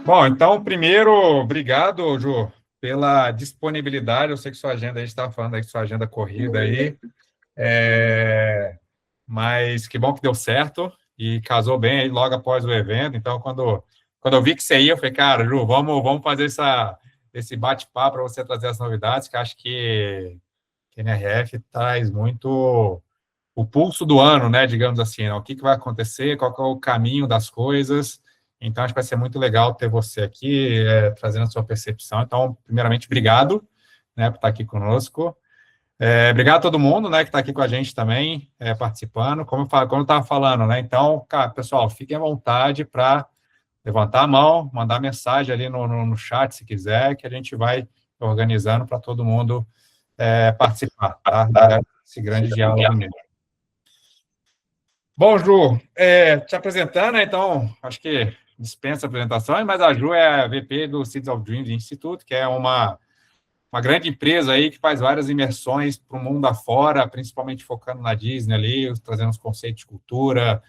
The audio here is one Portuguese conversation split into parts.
Bom, então, primeiro, obrigado, Ju, pela disponibilidade. Eu sei que sua agenda, a gente estava falando aí que sua agenda corrida aí, mas que bom que deu certo e casou bem aí logo após o evento. Então, quando eu vi que você ia, eu falei, cara, Ju, vamos fazer esse bate-papo para você trazer as novidades, que acho que a NRF traz muito o pulso do ano, né, digamos assim, né? O que vai acontecer, qual que é o caminho das coisas. Então, acho que vai ser muito legal ter você aqui, trazendo a sua percepção. Então, primeiramente, obrigado, né, por estar aqui conosco. Obrigado a todo mundo, né, que está aqui com a gente também, participando. Como eu estava falando, né, então, cara, pessoal, fiquem à vontade para levantar a mão, mandar mensagem ali no chat, se quiser, que a gente vai organizando para todo mundo participar, tá? Esse grande diálogo mesmo. Bom, Ju, te apresentando, né, então, acho que dispensa apresentações, mas a Ju é a VP do Seeds of Dreams Institute, que é uma grande empresa aí que faz várias imersões para o mundo afora, principalmente focando na Disney ali, trazendo os conceitos de cultura,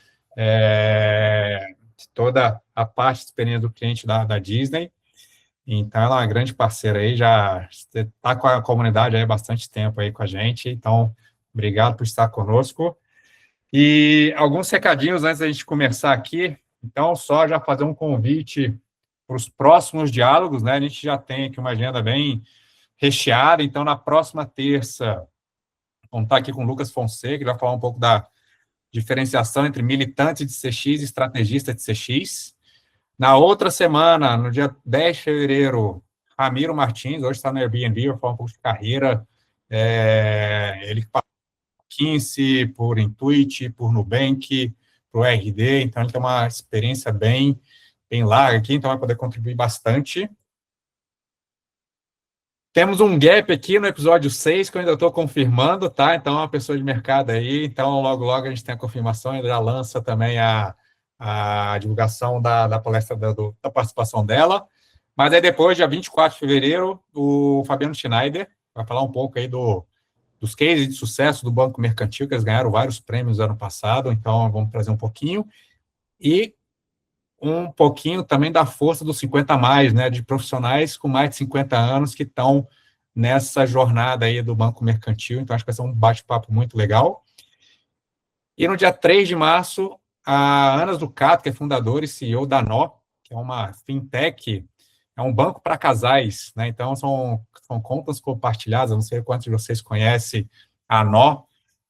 toda a parte de experiência do cliente da Disney. Então, ela é uma grande parceira aí, já está com a comunidade aí há bastante tempo aí com a gente, então, obrigado por estar conosco. E alguns recadinhos antes da gente começar aqui. Então, só já fazer um convite para os próximos diálogos, né? A gente já tem aqui uma agenda bem recheada. Então, na próxima terça, vamos estar aqui com o Lucas Fonseca, que vai falar um pouco da diferenciação entre militante de CX e estrategista de CX. Na outra semana, no dia 10 de fevereiro, Ramiro Martins, hoje está no Airbnb, vai falar um pouco de carreira. Ele McKinsey, por Intuit, por Nubank, por RD, então ele tem uma experiência bem larga aqui, então vai poder contribuir bastante. Temos um gap aqui no episódio 6, que eu ainda estou confirmando, tá? Então, é uma pessoa de mercado aí, então logo a gente tem a confirmação, ainda já lança também a divulgação da palestra da participação dela. Mas aí depois, dia 24 de fevereiro, o Fabiano Schneider vai falar um pouco aí dos cases de sucesso do Banco Mercantil, que eles ganharam vários prêmios ano passado, então vamos trazer um pouquinho. E um pouquinho também da força dos 50 a mais, né, de profissionais com mais de 50 anos que estão nessa jornada aí do Banco Mercantil, então acho que vai ser um bate-papo muito legal. E no dia 3 de março, a Ana Zucato, que é fundadora e CEO da Nó, que é uma fintech, é um banco para casais, né? Então, são contas compartilhadas, não sei quantos de vocês conhecem a Nó,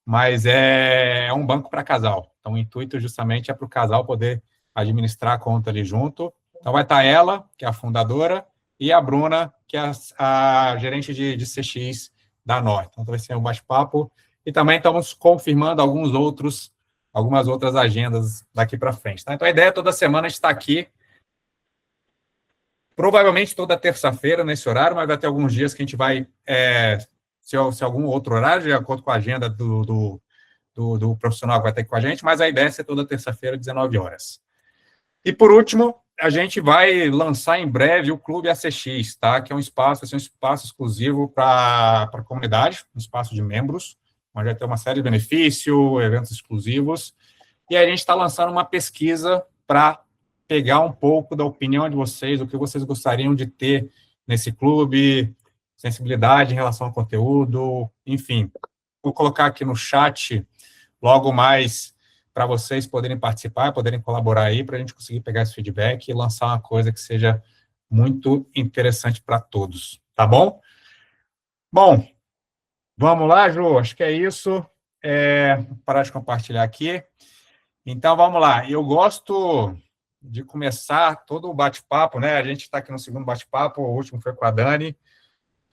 mas é um banco para casal. Então, o intuito justamente é para o casal poder administrar a conta ali junto. Então, vai estar ela, que é a fundadora, e a Bruna, que é a gerente de CX da Nó. Então, vai ser um bate-papo. E também estamos confirmando algumas outras agendas daqui para frente. Tá? Então, a ideia é toda semana a gente estar aqui, provavelmente toda terça-feira nesse horário, mas vai ter alguns dias que a gente vai, se algum outro horário, de acordo com a agenda do profissional que vai ter com a gente, mas a ideia é ser toda terça-feira, 19 horas. E, por último, a gente vai lançar em breve o Clube ACX, tá? Que é um espaço exclusivo para a comunidade, um espaço de membros, onde vai ter uma série de benefícios, eventos exclusivos, e a gente está lançando uma pesquisa para pegar um pouco da opinião de vocês, o que vocês gostariam de ter nesse clube, sensibilidade em relação ao conteúdo, enfim. Vou colocar aqui no chat logo mais para vocês poderem participar, poderem colaborar aí, para a gente conseguir pegar esse feedback e lançar uma coisa que seja muito interessante para todos, tá bom? Bom, vamos lá, Ju, acho que é isso. Vou parar de compartilhar aqui. Então, vamos lá. Eu gosto de começar todo o bate-papo, né? A gente está aqui no segundo bate-papo, o último foi com a Dani,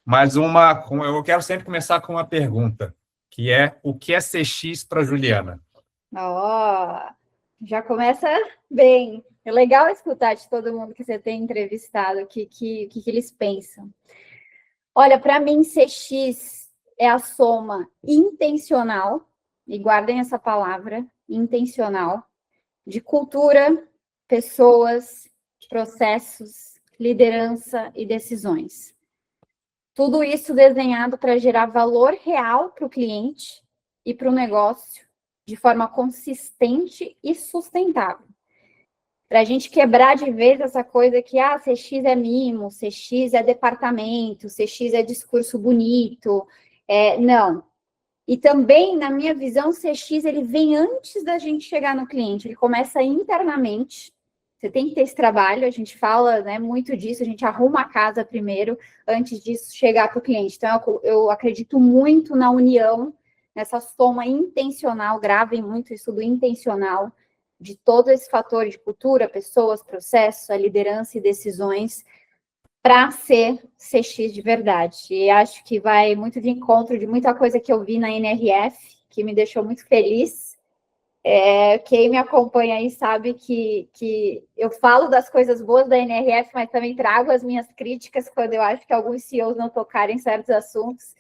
mas eu quero sempre começar com uma pergunta, que é: o que é CX para Juliana? Já começa bem. É legal escutar de todo mundo que você tem entrevistado o que eles pensam. Olha, para mim, CX é a soma intencional, e guardem essa palavra, intencional, de cultura, pessoas, processos, liderança e decisões. Tudo isso desenhado para gerar valor real para o cliente e para o negócio de forma consistente e sustentável. para a gente quebrar de vez essa coisa que, CX é mimo, CX é departamento, CX é discurso bonito. Não. E também, na minha visão, o CX ele vem antes da gente chegar no cliente, ele começa internamente. Você tem que ter esse trabalho, a gente fala, né, muito disso, a gente arruma a casa primeiro, antes disso chegar para o cliente. Então, eu acredito muito na união, nessa soma intencional, gravem muito isso do intencional, de todo esse fator de cultura, pessoas, processos, a liderança e decisões, para ser CX de verdade. E acho que vai muito de encontro de muita coisa que eu vi na NRF, que me deixou muito feliz. Quem me acompanha aí sabe que eu falo das coisas boas da NRF, mas também trago as minhas críticas quando eu acho que alguns CEOs não tocarem certos assuntos,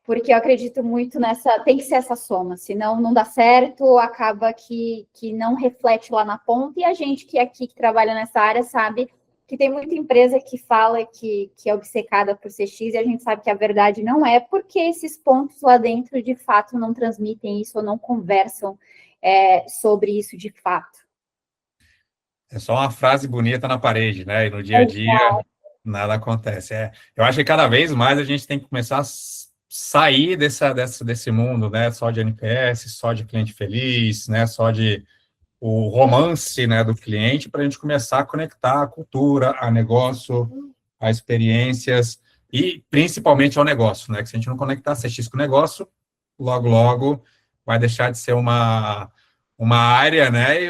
porque eu acredito muito nessa, tem que ser essa soma, senão não dá certo, acaba que não reflete lá na ponta, e a gente que aqui que trabalha nessa área sabe que tem muita empresa que fala que é obcecada por CX, e a gente sabe que a verdade não é, porque esses pontos lá dentro, de fato, não transmitem isso, ou não conversam sobre isso de fato. É só uma frase bonita na parede, né? E no dia a dia nada acontece. Eu acho que cada vez mais a gente tem que começar a sair desse mundo, né? Só de NPS, só de cliente feliz, né? Só de o romance, né, do cliente, para a gente começar a conectar a cultura, a negócio, a experiências e principalmente ao negócio, né? Que se a gente não conectar CX com o negócio, logo vai deixar de ser uma área, né?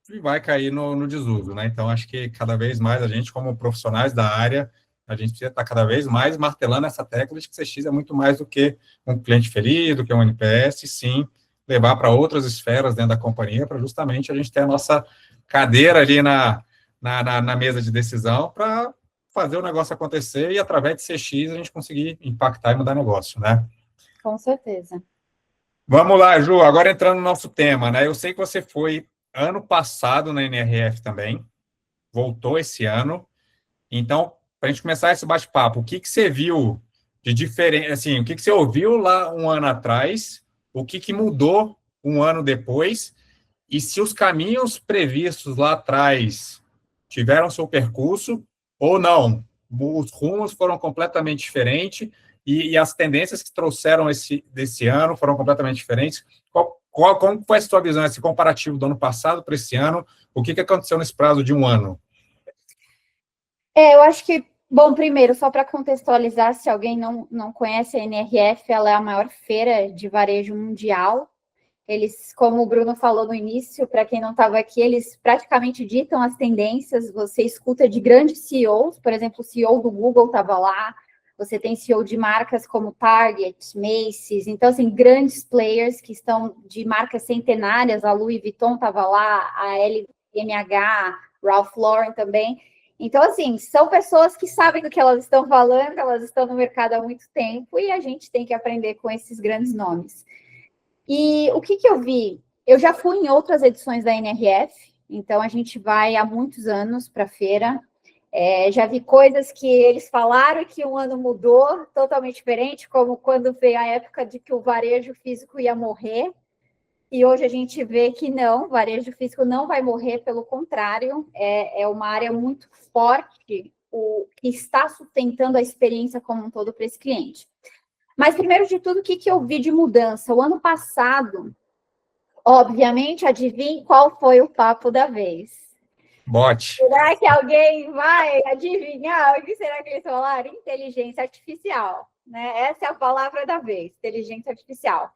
E vai cair no desuso, né? Então, acho que cada vez mais a gente, como profissionais da área, a gente precisa estar cada vez mais martelando essa tecla de que CX é muito mais do que um cliente feliz, do que um NPS, sim, levar para outras esferas dentro da companhia, para justamente a gente ter a nossa cadeira ali na mesa de decisão para fazer o negócio acontecer e, através de CX, a gente conseguir impactar e mudar negócio, né? Com certeza. Vamos lá, Ju, agora entrando no nosso tema, né? Eu sei que você foi ano passado na NRF também, voltou esse ano. Então, para a gente começar esse bate-papo, o que você viu de diferente, assim, o que você ouviu lá um ano atrás, o que mudou um ano depois, e se os caminhos previstos lá atrás tiveram seu percurso ou não, os rumos foram completamente diferentes e as tendências que trouxeram desse ano foram completamente diferentes. Como foi a sua visão, esse comparativo do ano passado para esse ano? O que aconteceu nesse prazo de um ano? Eu acho que, bom, primeiro, só para contextualizar, se alguém não conhece a NRF, ela é a maior feira de varejo mundial. Eles, como o Bruno falou no início, para quem não estava aqui, eles praticamente ditam as tendências. Você escuta de grandes CEOs, por exemplo, o CEO do Google estava lá, você tem CEO de marcas como Target, Macy's, então, assim, grandes players que estão de marcas centenárias, a Louis Vuitton estava lá, a LVMH, Ralph Lauren também. Então, assim, são pessoas que sabem do que elas estão falando, elas estão no mercado há muito tempo e a gente tem que aprender com esses grandes nomes. E o que eu vi? Eu já fui em outras edições da NRF, então a gente vai há muitos anos para a feira. Já vi coisas que eles falaram que um ano mudou, totalmente diferente, como quando veio a época de que o varejo físico ia morrer. E hoje a gente vê que não, o varejo físico não vai morrer, pelo contrário, é uma área muito forte, que está sustentando a experiência como um todo para esse cliente. Mas, primeiro de tudo, o que eu vi de mudança? O ano passado, obviamente, adivinhe qual foi o papo da vez. Bote. Será que alguém vai adivinhar o que será que eles falaram? Inteligência artificial, né? Essa é a palavra da vez, inteligência artificial.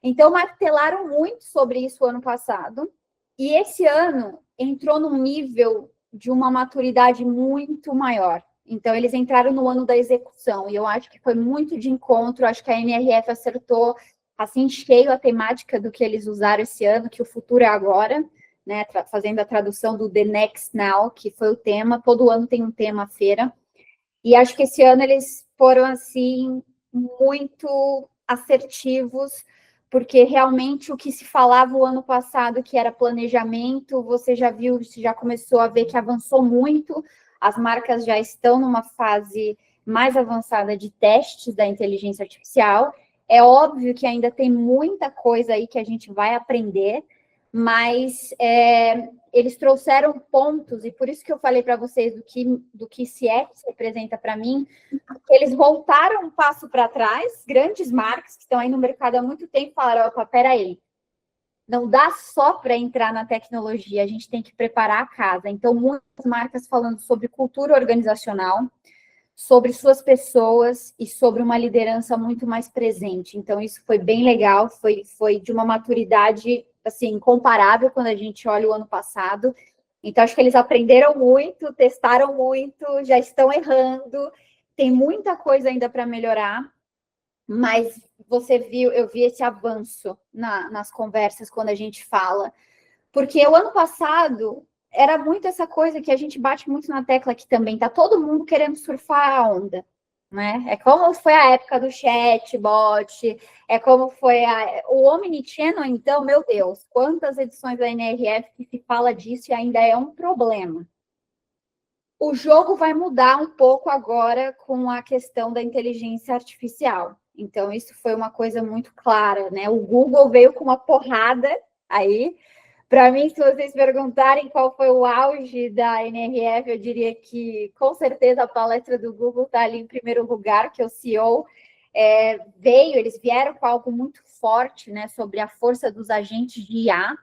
Então, martelaram muito sobre isso o ano passado, e esse ano entrou num nível de uma maturidade muito maior. Então, eles entraram no ano da execução, e eu acho que foi muito de encontro, acho que a NRF acertou, assim, cheio a temática do que eles usaram esse ano, que o futuro é agora, né, fazendo a tradução do The Next Now, que foi o tema, todo ano tem um tema a feira, e acho que esse ano eles foram, assim, muito assertivos, porque realmente o que se falava o ano passado, que era planejamento, você já viu, você já começou a ver que avançou muito, as marcas já estão numa fase mais avançada de testes da inteligência artificial. É óbvio que ainda tem muita coisa aí que a gente vai aprender, mas eles trouxeram pontos, e por isso que eu falei para vocês do que CX representa para mim, eles voltaram um passo para trás, grandes marcas que estão aí no mercado há muito tempo falaram, opa, peraí, não dá só para entrar na tecnologia, a gente tem que preparar a casa. Então, muitas marcas falando sobre cultura organizacional, sobre suas pessoas e sobre uma liderança muito mais presente. Então, isso foi bem legal, foi de uma maturidade, assim, incomparável quando a gente olha o ano passado. Então, acho que eles aprenderam muito, testaram muito, já estão errando, tem muita coisa ainda para melhorar, mas eu vi esse avanço nas conversas quando a gente fala. Porque o ano passado era muito essa coisa que a gente bate muito na tecla aqui também, tá todo mundo querendo surfar a onda, né? É como foi a época do chatbot, é como foi o Omnichannel, então, meu Deus, quantas edições da NRF que se fala disso e ainda é um problema. O jogo vai mudar um pouco agora com a questão da inteligência artificial. Então, isso foi uma coisa muito clara, né? O Google veio com uma porrada aí. Para mim, se vocês perguntarem qual foi o auge da NRF, eu diria que, com certeza, a palestra do Google está ali em primeiro lugar, que o CEO eles vieram com algo muito forte, né, sobre a força dos agentes de IA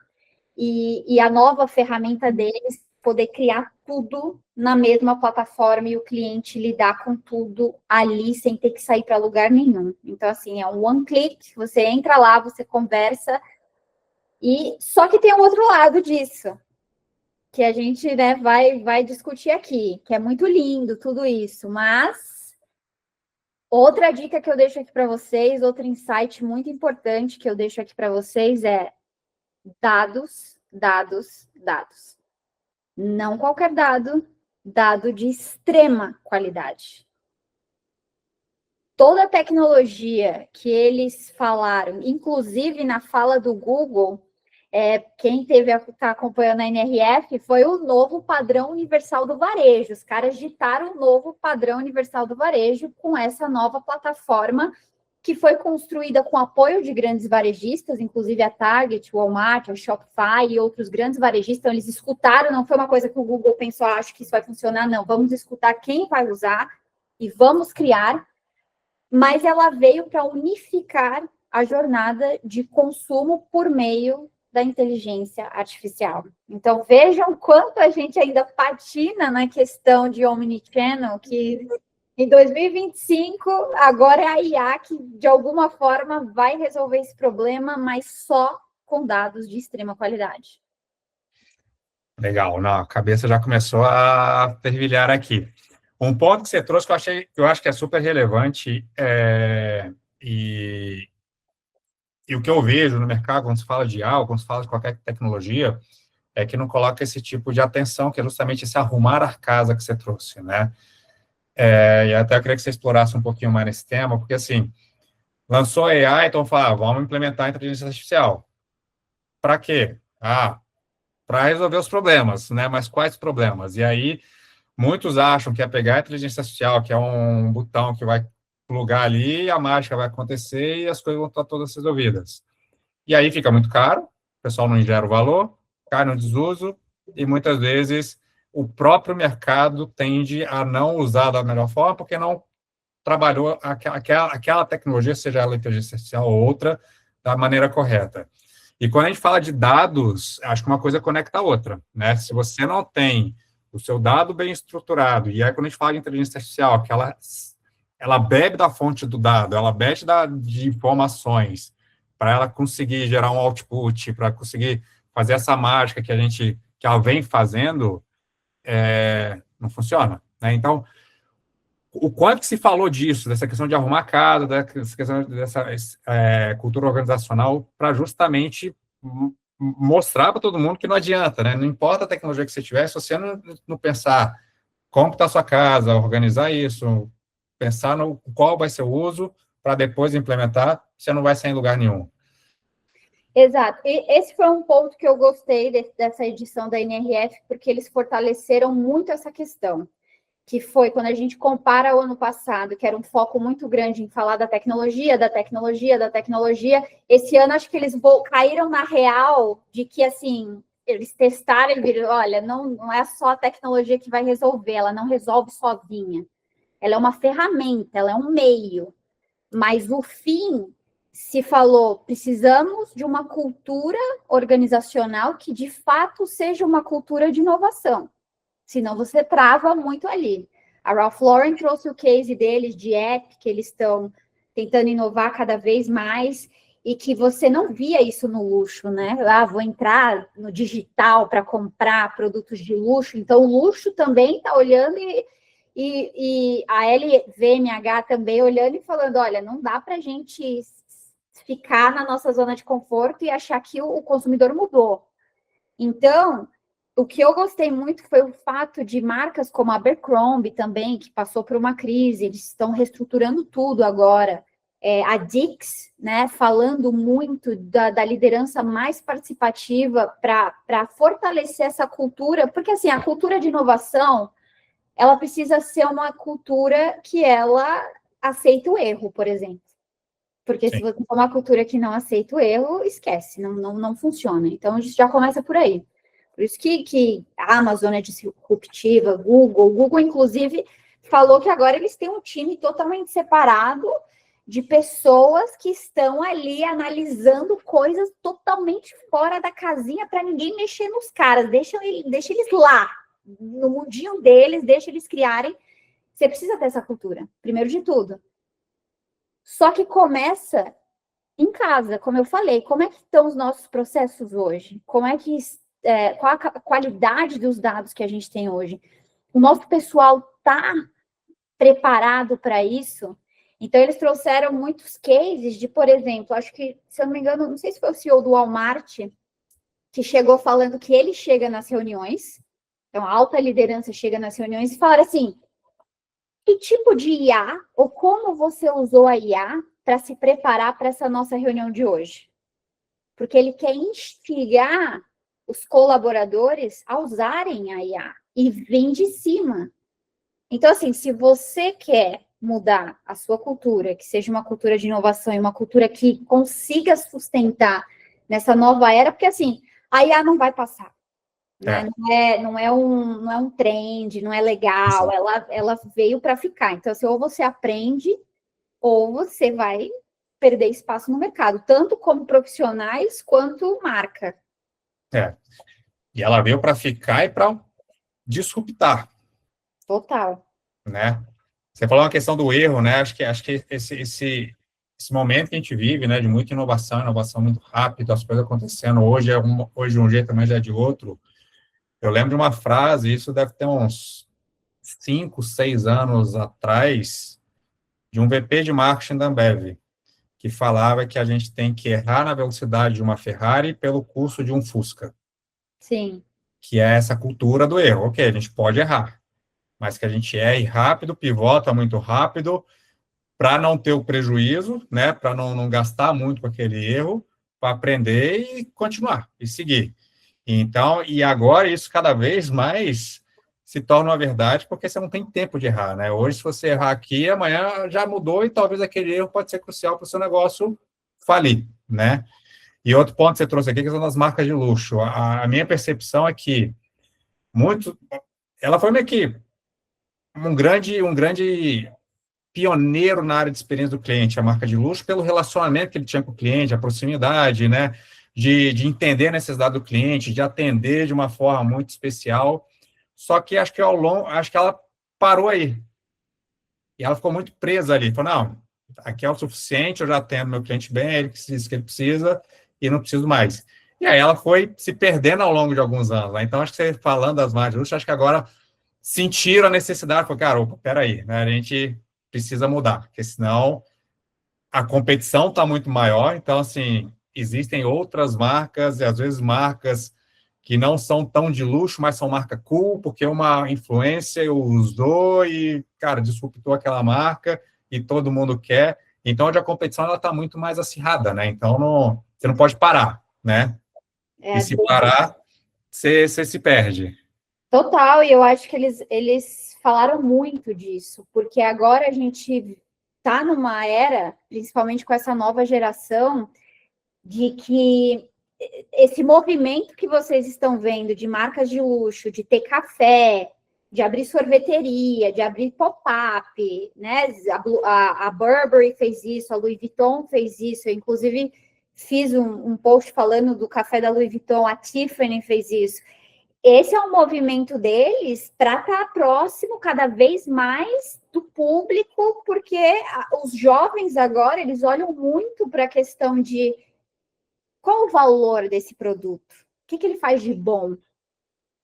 e a nova ferramenta deles, poder criar tudo na mesma plataforma e o cliente lidar com tudo ali sem ter que sair para lugar nenhum. Então, assim, é um one click, você entra lá, você conversa, e só que tem um outro lado disso, que a gente, né, vai discutir aqui, que é muito lindo tudo isso, mas outra dica que eu deixo aqui para vocês, outro insight muito importante que eu deixo aqui para vocês é dados, dados, dados. Não qualquer dado, dado de extrema qualidade. Toda a tecnologia que eles falaram, inclusive na fala do Google, quem está acompanhando a NRF, foi o novo padrão universal do varejo. Os caras ditaram o novo padrão universal do varejo com essa nova plataforma que foi construída com apoio de grandes varejistas, inclusive a Target, o Walmart, o Shopify e outros grandes varejistas. Então, eles escutaram, não foi uma coisa que o Google pensou, acho que isso vai funcionar, não. Vamos escutar quem vai usar e vamos criar. Mas ela veio para unificar a jornada de consumo por meio da inteligência artificial. Então, vejam quanto a gente ainda patina na questão de omnichannel, que em 2025, agora é a IA que, de alguma forma, vai resolver esse problema, mas só com dados de extrema qualidade. Legal, não, a cabeça já começou a fervilhar aqui. Um ponto que você trouxe que eu acho que é super relevante e o que eu vejo no mercado quando se fala de IA, quando se fala de qualquer tecnologia, é que não coloca esse tipo de atenção, que é justamente esse arrumar a casa que você trouxe, né? E até eu queria que você explorasse um pouquinho mais nesse tema, porque assim, lançou a AI, então fala, vamos implementar a inteligência artificial. Para quê? Para resolver os problemas, né? Mas quais problemas? E aí, muitos acham que é pegar a inteligência artificial, que é um botão que vai plugar ali, a mágica vai acontecer e as coisas vão estar todas resolvidas. E aí fica muito caro, o pessoal não ingera o valor, cai no desuso, e muitas vezes o próprio mercado tende a não usar da melhor forma, porque não trabalhou aquela tecnologia, seja ela inteligência artificial ou outra, da maneira correta. E quando a gente fala de dados, acho que uma coisa conecta a outra, né? Se você não tem o seu dado bem estruturado, e aí quando a gente fala de inteligência artificial, que ela bebe da fonte do dado, ela bebe de informações, para ela conseguir gerar um output, para conseguir fazer essa mágica que ela vem fazendo, não funciona, né? Então, o quanto que se falou disso, dessa questão de arrumar a casa, dessa questão dessa cultura organizacional, para justamente mostrar para todo mundo que não adianta, né? Não importa a tecnologia que você tiver, se você não pensar como está a sua casa, organizar isso, pensar no qual vai ser o uso, para depois implementar, você não vai sair em lugar nenhum. Exato. E esse foi um ponto que eu gostei dessa edição da NRF, porque eles fortaleceram muito essa questão. que foi quando a gente compara o ano passado, que era um foco muito grande em falar da tecnologia, da tecnologia, da tecnologia. Esse ano, acho que eles caíram na real de que, assim, eles testaram e viram, olha, não é só a tecnologia que vai resolver, ela não resolve sozinha. Ela é uma ferramenta, ela é um meio. Mas o fim, se falou, precisamos de uma cultura organizacional que, de fato, seja uma cultura de inovação. Senão você trava muito ali. A Ralph Lauren trouxe o case deles de app, que eles estão tentando inovar cada vez mais, e que você não via isso no luxo, né? Ah, vou entrar no digital para comprar produtos de luxo. Então, o luxo também está olhando e a LVMH também olhando e falando, olha, não dá para a gente ficar na nossa zona de conforto e achar que o consumidor mudou. Então, o que eu gostei muito foi o fato de marcas como a Abercrombie também, que passou por uma crise, eles estão reestruturando tudo agora. A Dix, né, falando muito da liderança mais participativa para fortalecer essa cultura, porque assim, a cultura de inovação, ela precisa ser uma cultura que ela aceita o erro, por exemplo. Porque se você tem uma cultura que não aceita o erro, esquece, não funciona. Então, a gente já começa por aí. Por isso que a Amazon é disruptiva, Google, inclusive, falou que agora eles têm um time totalmente separado de pessoas que estão ali analisando coisas totalmente fora da casinha para ninguém mexer nos caras. Deixa eles lá, no mundinho deles, deixa eles criarem. Você precisa ter essa cultura, primeiro de tudo. Só que começa em casa, como eu falei, como é que estão os nossos processos hoje? Qual a qualidade dos dados que a gente tem hoje? O nosso pessoal está preparado para isso? Então, eles trouxeram muitos cases de, por exemplo, acho que, se eu não me engano, não sei se foi o CEO do Walmart, que chegou falando que ele chega nas reuniões, então a alta liderança chega nas reuniões e fala assim, que tipo de IA, ou como você usou a IA para se preparar para essa nossa reunião de hoje? Porque ele quer instigar os colaboradores a usarem a IA e vem de cima. Então, assim, se você quer mudar a sua cultura, que seja uma cultura de inovação e uma cultura que consiga sustentar nessa nova era, porque, assim, a IA não vai passar. Né? Não é um trend, não é legal, ela veio para ficar. Então, assim, ou você aprende, ou você vai perder espaço no mercado, tanto como profissionais quanto marca. E ela veio para ficar e para disruptar. Total. Né? Você falou uma questão do erro, né? Acho que esse momento que a gente vive, né, de muita inovação muito rápida, as coisas acontecendo hoje de um jeito, amanhã é de outro. Eu lembro de uma frase, isso deve ter uns 5, 6 anos atrás, de um VP de marketing da Ambev, que falava que a gente tem que errar na velocidade de uma Ferrari pelo custo de um Fusca. Sim. Que é essa cultura do erro. Ok, a gente pode errar, mas que a gente erre rápido, pivota muito rápido, para não ter o prejuízo, né, para não gastar muito com aquele erro, para aprender e continuar, e seguir. Então, e agora isso cada vez mais se torna uma verdade, porque você não tem tempo de errar, né? Hoje, se você errar aqui, amanhã já mudou e talvez aquele erro pode ser crucial para o seu negócio falir, né? E outro ponto que você trouxe aqui, que são das marcas de luxo. A minha percepção é que ela foi meio que um grande pioneiro na área de experiência do cliente, a marca de luxo, pelo relacionamento que ele tinha com o cliente, a proximidade, né? De entender a necessidade do cliente, de atender de uma forma muito especial. Só que acho que ela parou aí. E ela ficou muito presa ali. Falou, não, aqui é o suficiente, eu já atendo meu cliente bem, ele precisa que ele precisa e não preciso mais. E aí ela foi se perdendo ao longo de alguns anos. Né? Então, acho que você falando das marcas de luxo, acho que agora sentiram a necessidade. Falei, cara, opa, peraí, né? A gente precisa mudar, porque senão a competição está muito maior. Então, assim, existem outras marcas, e às vezes marcas que não são tão de luxo, mas são marca cool, porque uma influencer usou e, cara, disruptou aquela marca e todo mundo quer. Então, hoje a competição está muito mais acirrada, né? Então, você não pode parar, né? E se parar, você se perde. Total, e eu acho que eles falaram muito disso, porque agora a gente está numa era, principalmente com essa nova geração, de que esse movimento que vocês estão vendo de marcas de luxo, de ter café, de abrir sorveteria, de abrir pop-up, né? A Burberry fez isso, a Louis Vuitton fez isso, eu, inclusive, fiz um post falando do café da Louis Vuitton, a Tiffany fez isso. Esse é um movimento deles para estar próximo cada vez mais do público, porque os jovens agora, eles olham muito para a questão de qual o valor desse produto, o que ele faz de bom.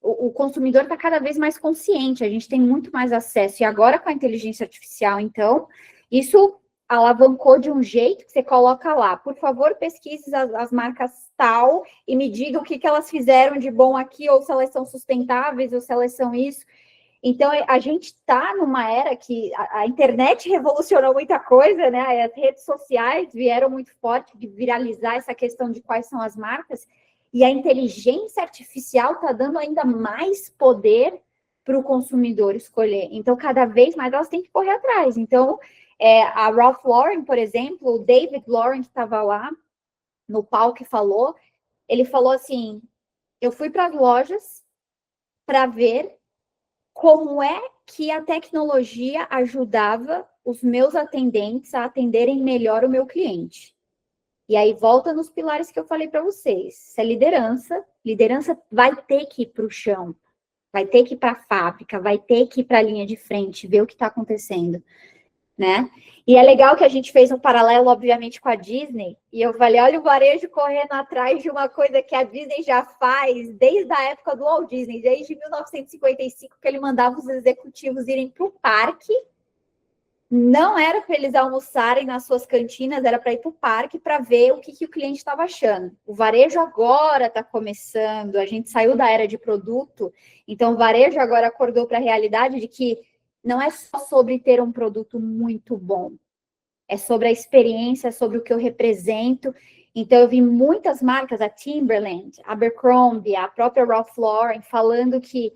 O consumidor está cada vez mais consciente, a gente tem muito mais acesso, e agora com a inteligência artificial, então, isso alavancou de um jeito que você coloca lá, por favor, pesquise as marcas tal e me diga o que elas fizeram de bom aqui, ou se elas são sustentáveis, ou se elas são isso. Então, a gente está numa era que a internet revolucionou muita coisa, né? As redes sociais vieram muito forte de viralizar essa questão de quais são as marcas, e a inteligência artificial está dando ainda mais poder para o consumidor escolher. Então, cada vez mais elas têm que correr atrás. Então, a Ralph Lauren, por exemplo, o David Lauren, que estava lá no palco e falou, ele falou assim, eu fui para as lojas para ver como é que a tecnologia ajudava os meus atendentes a atenderem melhor o meu cliente. E aí volta nos pilares que eu falei para vocês. Se é liderança vai ter que ir para o chão, vai ter que ir para a fábrica, vai ter que ir para a linha de frente, ver o que está acontecendo, né? E é legal que a gente fez um paralelo, obviamente, com a Disney, e eu falei, olha o varejo correndo atrás de uma coisa que a Disney já faz desde a época do Walt Disney, desde 1955, que ele mandava os executivos irem para o parque. Não era para eles almoçarem nas suas cantinas, era para ir para o parque para ver o que o cliente estava achando. O varejo agora está começando, a gente saiu da era de produto, então o varejo agora acordou para a realidade de que não é só sobre ter um produto muito bom, é sobre a experiência, é sobre o que eu represento. Então, eu vi muitas marcas, a Timberland, a Abercrombie, a própria Ralph Lauren, falando que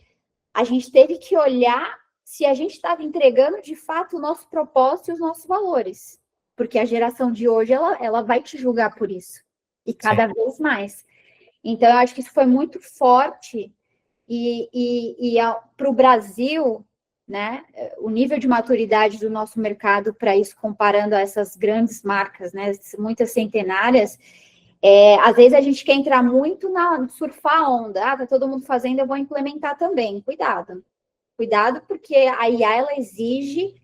a gente teve que olhar se a gente estava entregando, de fato, o nosso propósito e os nossos valores. Porque a geração de hoje, ela vai te julgar por isso. E cada vez mais. Então, eu acho que isso foi muito forte. E para o Brasil, né, o nível de maturidade do nosso mercado para isso, comparando a essas grandes marcas, né, muitas centenárias, às vezes a gente quer entrar muito surfar a onda, tá todo mundo fazendo, eu vou implementar também. Cuidado, porque a IA, ela exige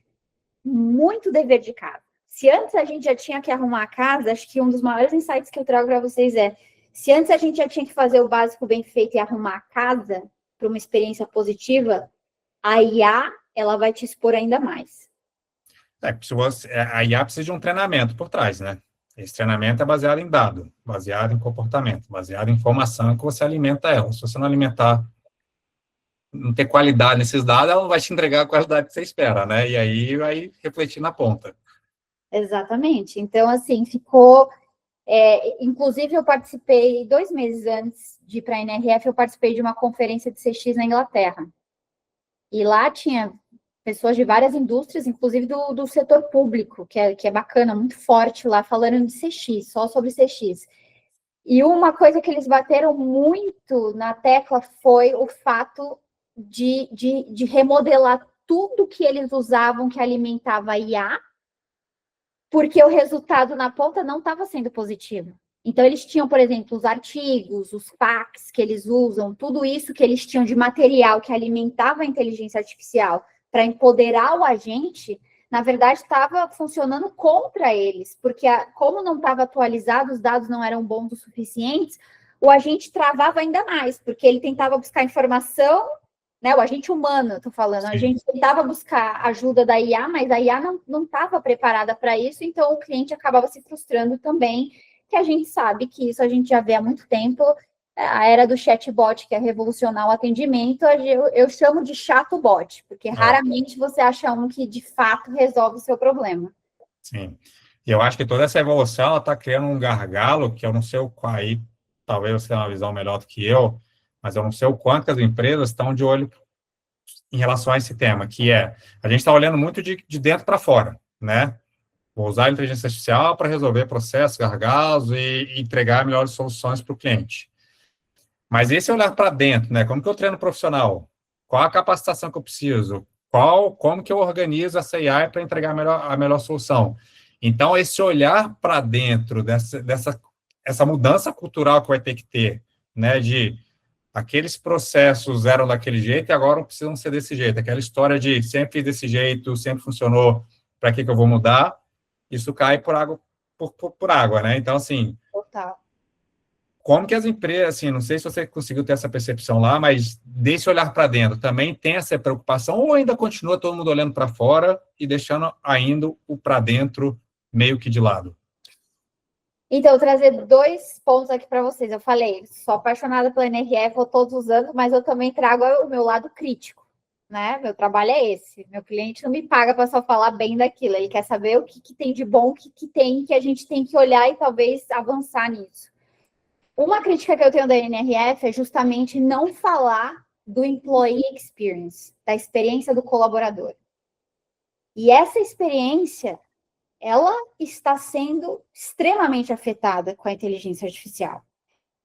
muito dever de casa. Se antes a gente já tinha que arrumar a casa, acho que um dos maiores insights que eu trago para vocês se antes a gente já tinha que fazer o básico bem feito e arrumar a casa para uma experiência positiva, a IA, ela vai te expor ainda mais. A IA precisa de um treinamento por trás, né? Esse treinamento é baseado em dado, baseado em comportamento, baseado em informação que você alimenta ela. Se você não alimentar, não ter qualidade nesses dados, ela não vai te entregar a qualidade que você espera, né? E aí vai refletir na ponta. Exatamente. Então, assim, ficou... inclusive, eu participei, 2 meses antes de ir para a NRF, eu participei de uma conferência de CX na Inglaterra. E lá tinha pessoas de várias indústrias, inclusive do setor público, que é bacana, muito forte lá, falando de CX, só sobre CX. E uma coisa que eles bateram muito na tecla foi o fato de remodelar tudo que eles usavam que alimentava a IA, porque o resultado na ponta não estava sendo positivo. Então, eles tinham, por exemplo, os artigos, os fax que eles usam, tudo isso que eles tinham de material que alimentava a inteligência artificial para empoderar o agente, na verdade, estava funcionando contra eles, porque como não estava atualizado, os dados não eram bons o suficientes, o agente travava ainda mais, porque ele tentava buscar informação, né, o agente humano, estou falando, a gente tentava buscar ajuda da IA, mas a IA não estava preparada para isso, então o cliente acabava se frustrando também, que a gente sabe que isso a gente já vê há muito tempo, a era do chatbot, que é revolucionar o atendimento, eu chamo de chato bot, porque raramente você acha um que, de fato, resolve o seu problema. Sim. E eu acho que toda essa evolução está criando um gargalo, que eu não sei o qual aí, talvez você tenha uma visão melhor do que eu, mas eu não sei o quanto que as empresas estão de olho em relação a esse tema, que é, a gente está olhando muito de dentro para fora, né? Vou usar a inteligência artificial para resolver processos, gargalos e entregar melhores soluções para o cliente. Mas esse olhar para dentro, né? Como que eu treino profissional? Qual a capacitação que eu preciso? Como que eu organizo essa AI para entregar a melhor solução? Então, esse olhar para dentro essa mudança cultural que vai ter que ter, né? De aqueles processos eram daquele jeito e agora precisam ser desse jeito. Aquela história de sempre fiz desse jeito, sempre funcionou, para que eu vou mudar? Isso cai por água, por água, né? Então, assim, Total. como que as empresas, assim, não sei se você conseguiu ter essa percepção lá, mas desse olhar para dentro, também tem essa preocupação ou ainda continua todo mundo olhando para fora e deixando ainda o para dentro meio que de lado? Então, eu vou trazer 2 pontos aqui para vocês. Eu falei, sou apaixonada pela NRF, vou todos os anos, mas eu também trago o meu lado crítico, né? Meu trabalho é esse. Meu cliente não me paga para só falar bem daquilo. Ele quer saber o que tem de bom, o que tem, que a gente tem que olhar e talvez avançar nisso. Uma crítica que eu tenho da NRF é justamente não falar do employee experience, da experiência do colaborador. E essa experiência, ela está sendo extremamente afetada com a inteligência artificial.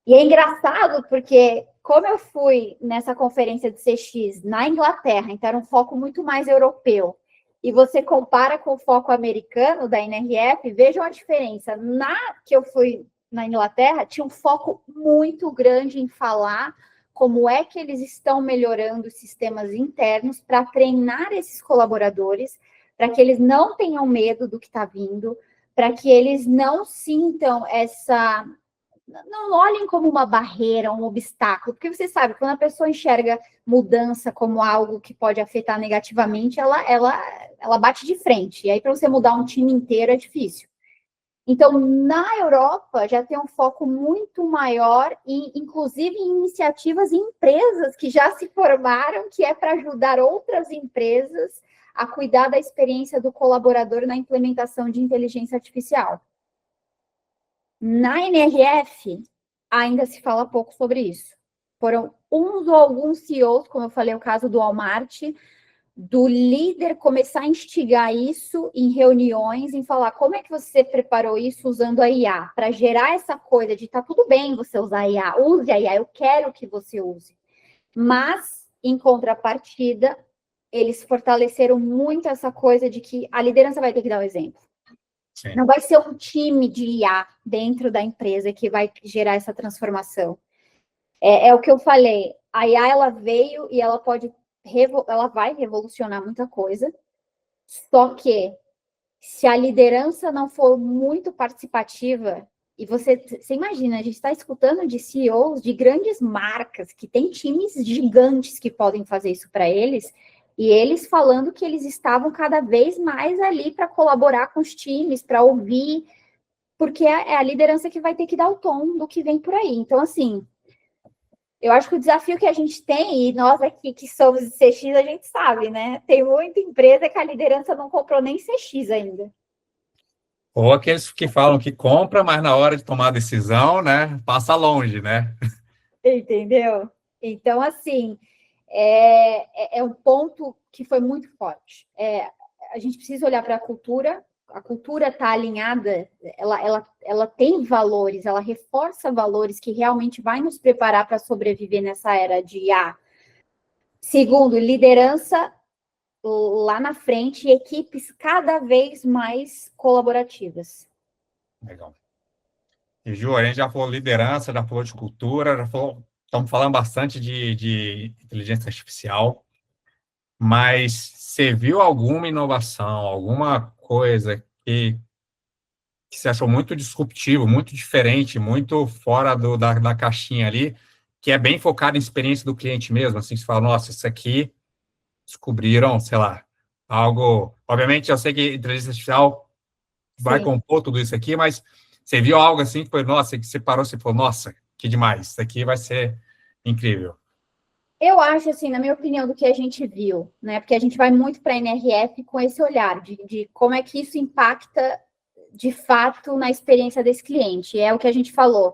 E é engraçado porque, como eu fui nessa conferência de CX na Inglaterra, então era um foco muito mais europeu, e você compara com o foco americano da NRF, vejam a diferença. Na que eu fui na Inglaterra, tinha um foco muito grande em falar como é que eles estão melhorando os sistemas internos para treinar esses colaboradores, para que eles não tenham medo do que está vindo, para que eles não sintam não olhem como uma barreira, um obstáculo, porque você sabe, quando a pessoa enxerga mudança como algo que pode afetar negativamente, ela bate de frente, e aí para você mudar um time inteiro é difícil. Então, na Europa, já tem um foco muito maior, inclusive em iniciativas e empresas que já se formaram, que é para ajudar outras empresas a cuidar da experiência do colaborador na implementação de inteligência artificial. Na NRF, ainda se fala pouco sobre isso. Foram uns ou alguns CEOs, como eu falei, o caso do Walmart, do líder começar a instigar isso em reuniões, em falar como é que você preparou isso usando a IA, para gerar essa coisa de tá tudo bem você usar a IA, use a IA, eu quero que você use. Mas, em contrapartida, eles fortaleceram muito essa coisa de que a liderança vai ter que dar o exemplo. Sim. Não vai ser um time de IA dentro da empresa que vai gerar essa transformação. É o que eu falei, a IA ela veio e ela vai revolucionar muita coisa, só que se a liderança não for muito participativa, e você imagina, a gente está escutando de CEOs de grandes marcas, que tem times gigantes que podem fazer isso para eles, e eles falando que eles estavam cada vez mais ali para colaborar com os times, para ouvir, porque é a liderança que vai ter que dar o tom do que vem por aí. Então, assim, eu acho que o desafio que a gente tem, e nós aqui que somos de CX, a gente sabe, né? Tem muita empresa que a liderança não comprou nem CX ainda. Ou aqueles que falam que compra, mas na hora de tomar a decisão, né, passa longe, né? Entendeu? Então, assim, é um ponto que foi muito forte. A gente precisa olhar para a cultura está alinhada, ela tem valores, ela reforça valores que realmente vai nos preparar para sobreviver nessa era de IA. Segundo, liderança lá na frente e equipes cada vez mais colaborativas. Legal. E, Ju, a gente já falou liderança, já falou de cultura, estamos falando bastante de inteligência artificial, mas você viu alguma inovação, alguma coisa que você achou muito disruptivo, muito diferente, muito fora da caixinha ali, que é bem focado em experiência do cliente mesmo, assim, você fala, nossa, isso aqui descobriram, sei lá, algo... Obviamente, eu sei que inteligência artificial vai compor tudo isso aqui, mas você viu algo assim que foi, nossa, que você parou, você falou, nossa, que demais, isso aqui vai ser incrível. Eu acho, assim, na minha opinião, do que a gente viu, né? Porque a gente vai muito para a NRF com esse olhar de como é que isso impacta, de fato, na experiência desse cliente. É o que a gente falou.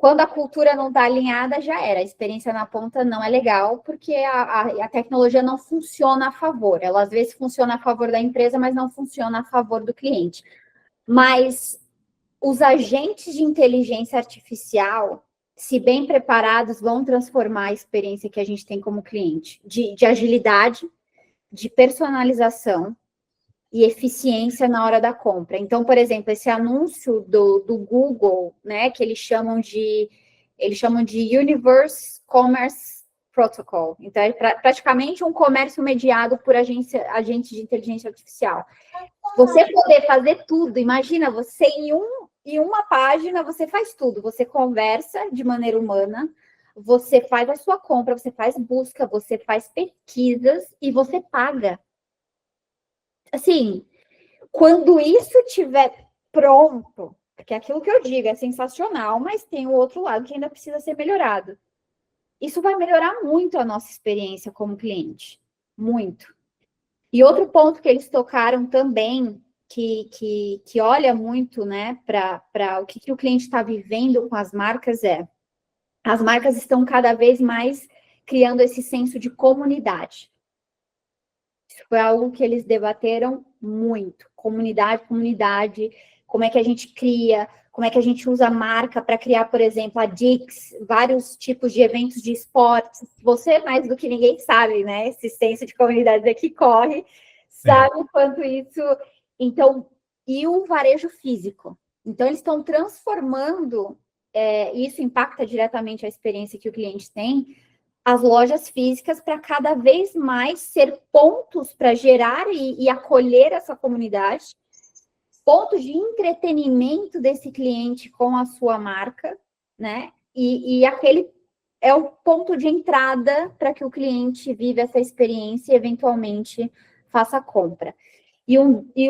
Quando a cultura não está alinhada, já era. A experiência na ponta não é legal, porque a tecnologia não funciona a favor. Ela, às vezes, funciona a favor da empresa, mas não funciona a favor do cliente. Mas os agentes de inteligência artificial, se bem preparados, vão transformar a experiência que a gente tem como cliente, de agilidade, de personalização e eficiência na hora da compra. Então, por exemplo, esse anúncio do Google, né, que eles chamam de Universe Commerce Protocol. Então, é praticamente um comércio mediado por agentes de inteligência artificial. Você poder fazer tudo, imagina, você em uma página, você faz tudo. Você conversa de maneira humana, você faz a sua compra, você faz busca, você faz pesquisas e você paga. Assim, quando isso estiver pronto, porque é aquilo que eu digo é sensacional, mas tem o outro lado que ainda precisa ser melhorado. Isso vai melhorar muito a nossa experiência como cliente. Muito. E outro ponto que eles tocaram também, que olha muito, né, para o que o cliente está vivendo com as marcas as marcas estão cada vez mais criando esse senso de comunidade. Isso foi algo que eles debateram muito. Comunidade, como é que a gente cria, como é que a gente usa a marca para criar, por exemplo, a Dix, vários tipos de eventos de esportes. Você, mais do que ninguém, sabe, né? Esse senso de comunidade aqui corre, sabe o quanto isso... Então, e o varejo físico. Então, eles estão transformando, isso impacta diretamente a experiência que o cliente tem, as lojas físicas para cada vez mais ser pontos para gerar e acolher essa comunidade, pontos de entretenimento desse cliente com a sua marca, né? E aquele é o ponto de entrada para que o cliente viva essa experiência e eventualmente faça a compra. E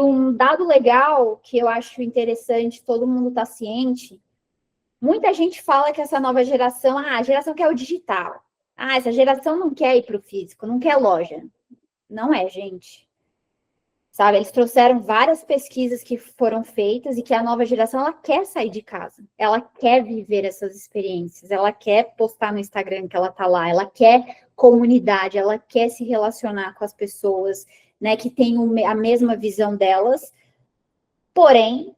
um dado legal que eu acho interessante, todo mundo está ciente, muita gente fala que essa nova geração, a geração quer o digital. Essa geração não quer ir para o físico, não quer loja. Não é, gente. Sabe, eles trouxeram várias pesquisas que foram feitas e que a nova geração, ela quer sair de casa. Ela quer viver essas experiências. Ela quer postar no Instagram que ela tá lá. Ela quer comunidade. Ela quer se relacionar com as pessoas, né, que têm a mesma visão delas. Porém,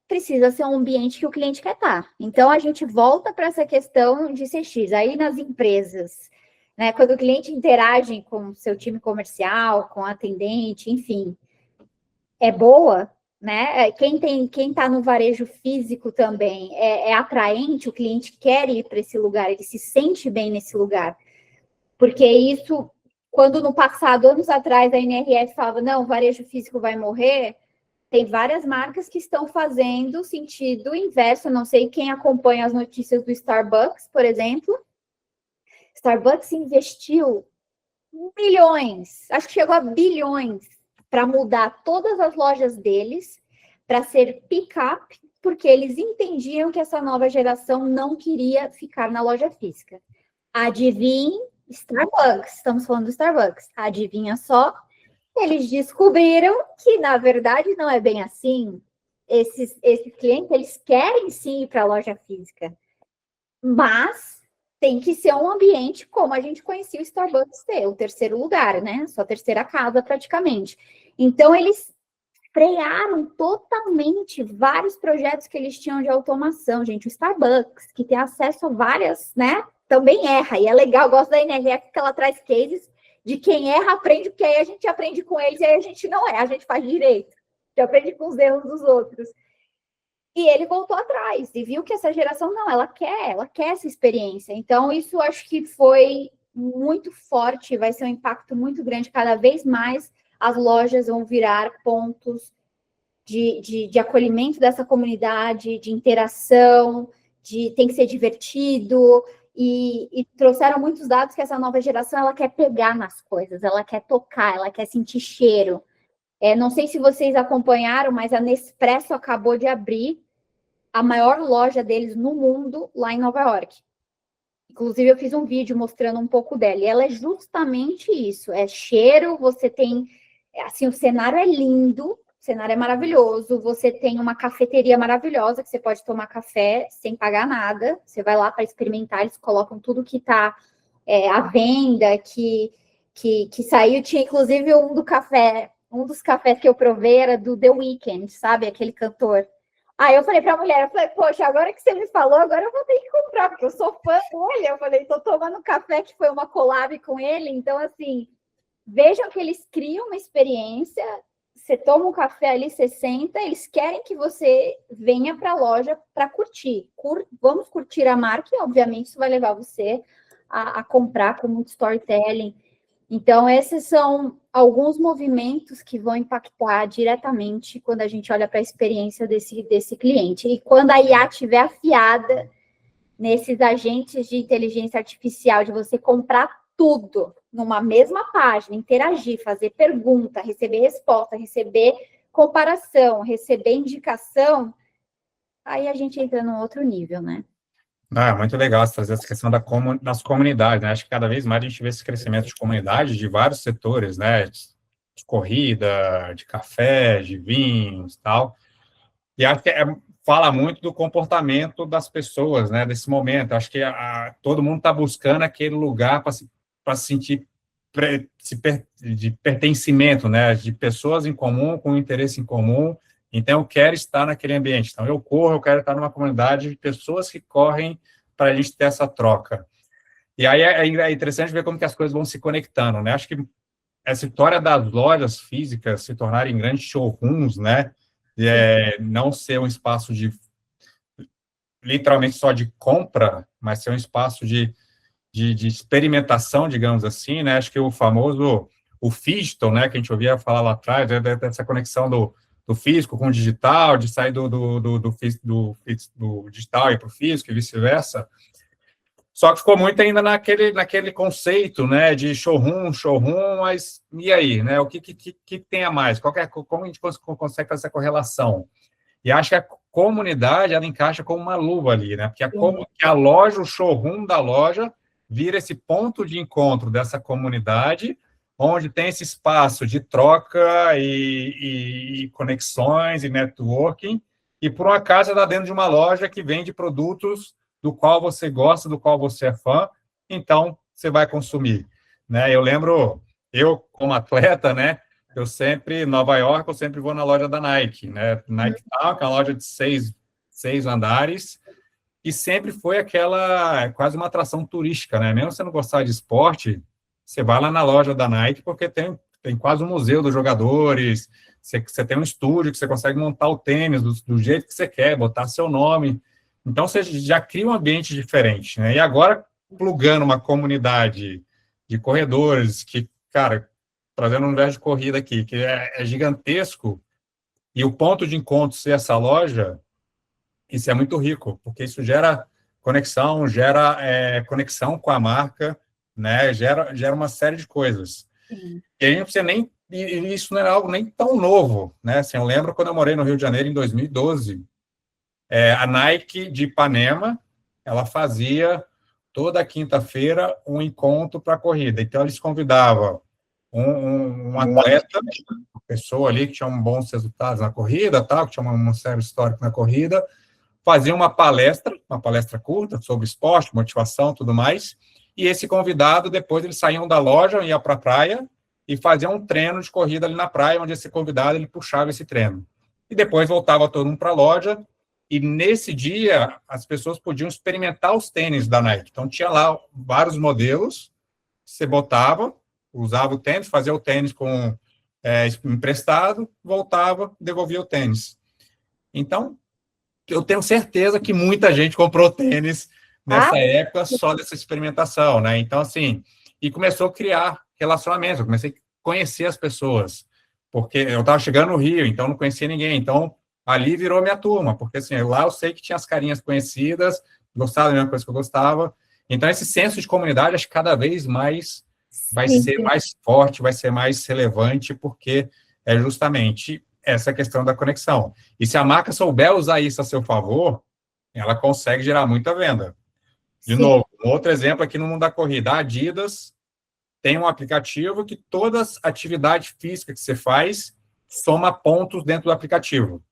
precisa ser um ambiente que o cliente quer estar. Então, a gente volta para essa questão de CX. Aí, nas empresas, né, quando o cliente interage com o seu time comercial, com a atendente, enfim, é boa, né? Quem está no varejo físico também é atraente, o cliente quer ir para esse lugar, ele se sente bem nesse lugar. Porque isso, quando no passado, anos atrás, a NRF falava, não, o varejo físico vai morrer, tem várias marcas que estão fazendo sentido inverso. Eu não sei quem acompanha as notícias do Starbucks, por exemplo. Starbucks investiu milhões, acho que chegou a bilhões, para mudar todas as lojas deles para ser pick-up, porque eles entendiam que essa nova geração não queria ficar na loja física. Adivinha, Starbucks, estamos falando do Starbucks. Adivinha só? Eles descobriram que, na verdade, não é bem assim. Esses clientes, eles querem sim ir para a loja física, mas tem que ser um ambiente como a gente conhecia o Starbucks ter, o terceiro lugar, né? Sua terceira casa, praticamente. Então, eles frearam totalmente vários projetos que eles tinham de automação, gente. O Starbucks, que tem acesso a várias, né? Também erra, e é legal, eu gosto da NRF, que ela traz cases de quem erra, aprende, porque aí a gente aprende com eles, e aí a gente não erra, a gente faz direito. A gente aprende com os erros dos outros. E ele voltou atrás, e viu que essa geração, não, ela quer essa experiência. Então, isso acho que foi muito forte, vai ser um impacto muito grande, cada vez mais as lojas vão virar pontos de acolhimento dessa comunidade, de interação, tem que ser divertido, e trouxeram muitos dados que essa nova geração, ela quer pegar nas coisas, ela quer tocar, ela quer sentir cheiro. Não sei se vocês acompanharam, mas a Nespresso acabou de abrir a maior loja deles no mundo, lá em Nova York. Inclusive, eu fiz um vídeo mostrando um pouco dela, e ela é justamente isso, é cheiro, você tem, assim, o cenário é lindo, o cenário é maravilhoso, você tem uma cafeteria maravilhosa, que você pode tomar café sem pagar nada, você vai lá para experimentar, eles colocam tudo que está à venda, que saiu, tinha inclusive um dos cafés que eu provei era do The Weeknd, sabe, aquele cantor. Aí eu falei para a mulher, eu falei, poxa, agora que você me falou, agora eu vou ter que comprar, porque eu sou fã dele. Eu falei, tô tomando café que foi uma collab com ele, então assim, vejam que eles criam uma experiência, você toma um café ali, você senta, eles querem que você venha para a loja para curtir. Vamos curtir a marca e, obviamente, isso vai levar você a comprar com muito storytelling. Então, esses são alguns movimentos que vão impactar diretamente quando a gente olha para a experiência desse cliente. E quando a IA estiver afiada nesses agentes de inteligência artificial, de você comprar tudo numa mesma página, interagir, fazer pergunta, receber resposta, receber comparação, receber indicação, aí a gente entra num outro nível, né? Ah, muito legal você trazer essa questão das comunidades, né? Acho que cada vez mais a gente vê esse crescimento de comunidade de vários setores, né? De corrida, de café, de vinhos e tal. E acho que fala muito do comportamento das pessoas, né? Desse momento. Acho que todo mundo está buscando aquele lugar para se sentir de pertencimento, né? De pessoas em comum, com interesse em comum. Então, eu quero estar naquele ambiente. Então, eu corro, eu quero estar numa comunidade de pessoas que correm para a gente ter essa troca. E aí é interessante ver como que as coisas vão se conectando, né? Acho que essa história das lojas físicas se tornarem grandes showrooms, né? Não ser um espaço de literalmente só de compra, mas ser um espaço de experimentação, digamos assim, né? Acho que o famoso o digital, né? Que a gente ouvia falar lá atrás, dessa conexão do físico com o digital, de sair do digital e para o físico e vice-versa. Só que ficou muito ainda naquele conceito, né, de showroom, mas e aí, né? O que tem a mais? Como a gente consegue fazer essa correlação? E acho que a comunidade, ela encaixa como uma luva ali, né? Porque a loja, o showroom da loja, vira esse ponto de encontro dessa comunidade, onde tem esse espaço de troca e conexões e networking, e por um acaso está dentro de uma loja que vende produtos do qual você gosta, do qual você é fã, então você vai consumir, né? Eu lembro, eu como atleta, né? Nova York, eu sempre vou na loja da Nike, né? Nike Town, que é uma loja de seis andares, e sempre foi quase uma atração turística, né? Mesmo se você não gostar de esporte, você vai lá na loja da Nike, porque tem quase um museu dos jogadores, você tem um estúdio que você consegue montar o tênis do jeito que você quer, botar seu nome. Então, você já cria um ambiente diferente, né? E agora, plugando uma comunidade de corredores que, cara, trazendo um universo de corrida aqui, que é gigantesco, e o ponto de encontro ser essa loja, isso é muito rico, porque isso gera conexão, conexão com a marca, né? Gera uma série de coisas. Sim. E a gente não precisa nem... E isso não era algo nem tão novo, né? Assim, eu lembro quando eu morei no Rio de Janeiro, em 2012, a Nike de Ipanema, ela fazia toda quinta-feira um encontro para corrida. Então, eles convidavam um atleta, uma pessoa ali que tinha bons resultados na corrida, tal, que tinha uma série histórica na corrida, fazia uma palestra curta sobre esporte, motivação, tudo mais, e esse convidado, depois eles saíam da loja, iam para a praia e faziam um treino de corrida ali na praia, onde esse convidado ele puxava esse treino. E depois voltava todo mundo para a loja, e nesse dia as pessoas podiam experimentar os tênis da Nike. Então tinha lá vários modelos, você botava, usava o tênis, fazia o tênis com emprestado, voltava, devolvia o tênis. Então, eu tenho certeza que muita gente comprou tênis nessa época só dessa experimentação, né? Então, assim, e começou a criar relacionamentos, eu comecei a conhecer as pessoas, porque eu estava chegando no Rio, então não conhecia ninguém, então ali virou minha turma, porque assim, lá eu sei que tinha as carinhas conhecidas, gostava da mesma coisa que eu gostava, então esse senso de comunidade acho que cada vez mais vai ser mais forte, vai ser mais relevante, porque é justamente essa questão da conexão. E se a marca souber usar isso a seu favor, ela consegue gerar muita venda. De novo, um outro exemplo aqui no mundo da corrida, a Adidas tem um aplicativo que todas as atividades físicas que você faz, soma pontos dentro do aplicativo.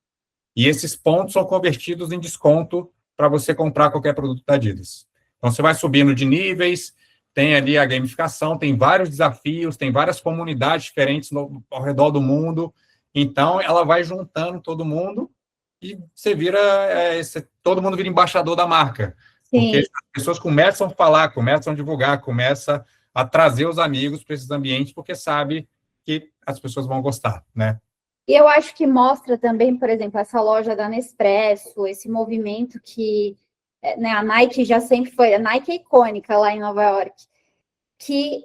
E esses pontos são convertidos em desconto para você comprar qualquer produto da Adidas. Então, você vai subindo de níveis, tem ali a gamificação, tem vários desafios, tem várias comunidades diferentes ao redor do mundo. Então, ela vai juntando todo mundo e você vira, todo mundo vira embaixador da marca. Sim. Porque as pessoas começam a falar, começam a divulgar, começam a trazer os amigos para esses ambientes, porque sabe que as pessoas vão gostar, né? E eu acho que mostra também, por exemplo, essa loja da Nespresso, esse movimento que, né, a Nike já sempre foi, a Nike é icônica lá em Nova York, que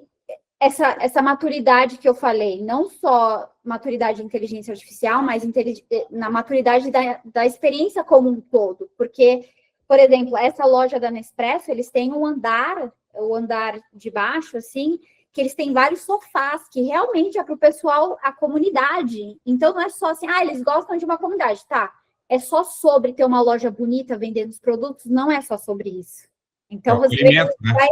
essa maturidade que eu falei, não só maturidade de inteligência artificial, mas na maturidade da experiência como um todo, porque, por exemplo, essa loja da Nespresso, eles têm um andar, o andar de baixo, assim, que eles têm vários sofás, que realmente é para o pessoal, a comunidade. Então, não é só assim, eles gostam de uma comunidade, tá? É só sobre ter uma loja bonita vendendo os produtos? Não é só sobre isso. Então, vocês já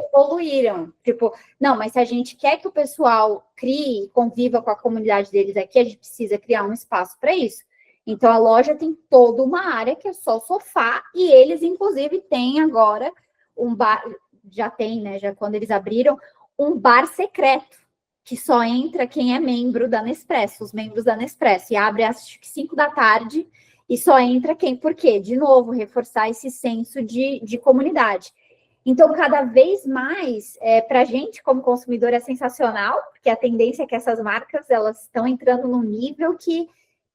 evoluíram. Tipo, não, mas se a gente quer que o pessoal crie e conviva com a comunidade deles aqui, a gente precisa criar um espaço para isso. Então, a loja tem toda uma área que é só sofá, e eles, inclusive, têm agora um bar, já tem, né, já quando eles abriram, um bar secreto, que só entra quem é membro da Nespresso, os membros da Nespresso, e abre às 5 da tarde, e só entra quem, por quê? De novo, reforçar esse senso de comunidade. Então, cada vez mais, para a gente, como consumidor, é sensacional, porque a tendência é que essas marcas, elas estão entrando num nível que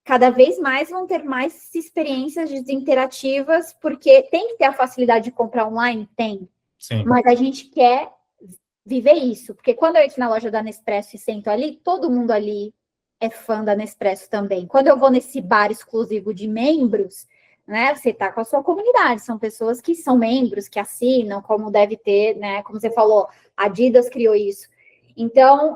cada vez mais vão ter mais experiências interativas, porque tem que ter a facilidade de comprar online? Tem. Sim. Mas a gente quer viver isso, porque quando eu entro na loja da Nespresso e sento ali, todo mundo ali é fã da Nespresso também. Quando eu vou nesse bar exclusivo de membros, né, você está com a sua comunidade, são pessoas que são membros, que assinam, como deve ter, né, como você falou, a Adidas criou isso. Então,